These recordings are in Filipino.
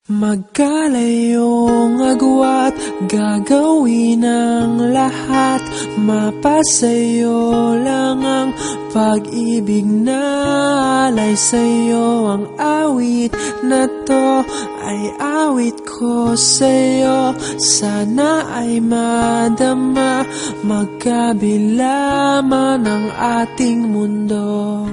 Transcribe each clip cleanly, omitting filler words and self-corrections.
Magkalayong agwat, gagawin ang lahat. Mapasayo lang ang pag-ibig na alay sa'yo. Ang awit na to ay awit ko sa'yo. Sana ay madama, magkabila man ang ating mundo.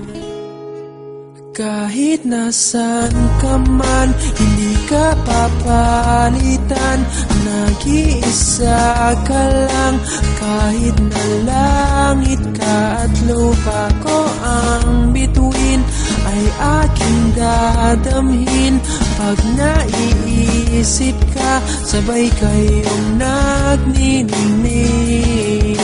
Kahit nasan ka man, hindi ka papalitan. Nag-iisa ka lang, kahit na langit ka at lupa ko ang bituin, ay aking dadamhin. Pag naiisip ka, sabay kayong nagniningning.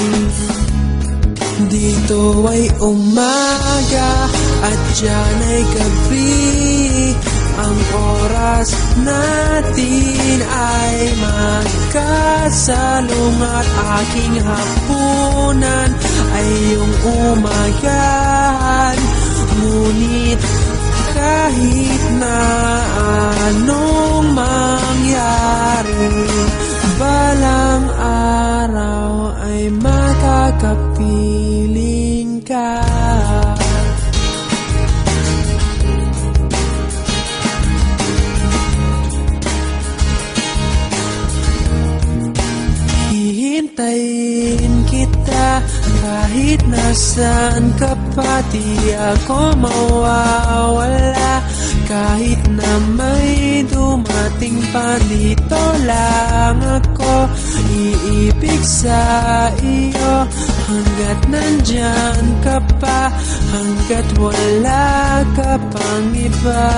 Dito ay umaga at diyan ay gabi. Ang oras natin ay magkasalungat. Aking hapunan ay iyong umagahan. Ngunit kahit na anong mangyari, balang araw ay makakapiling ka. Hihintayin kita kahit nasan ka pa. Di ako mawawala kahit na may dumating pa. Dito lang ako iibig sa iyo hanggat nandyan ka pa, hanggat wala ka pang iba.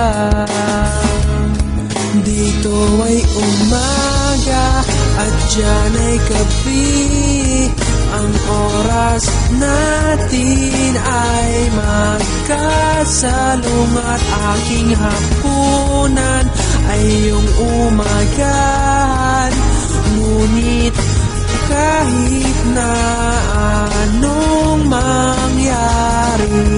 Dito ay umaga at diyan ay gabi. Ang oras natin ay magkasalungat. Aking hapunan ay iyong umagahan. Ngunit kahit na anong mangyari,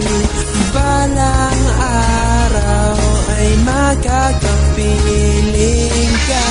balang araw ay makakapiling ka.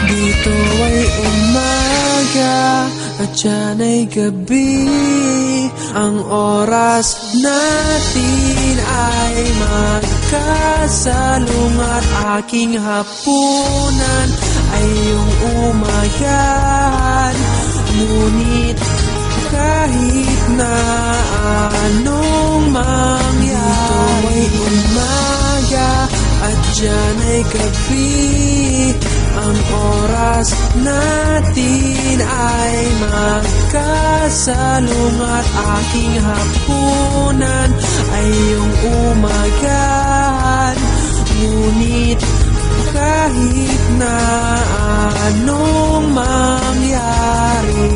Dito ay umaga at diyan ay gabi. Ang oras natin ay magkasalungat. Aking hapunan ay iyong umagahan. Ngunit kahit na anong mangyari, dito ay umaga at diyan ay gabi. Ang oras natin ay magkasalungat. Aking hapunan ay iyong umagahan. Ngunit kahit na anong mangyari,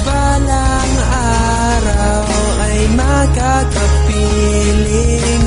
balang araw ay makakapiling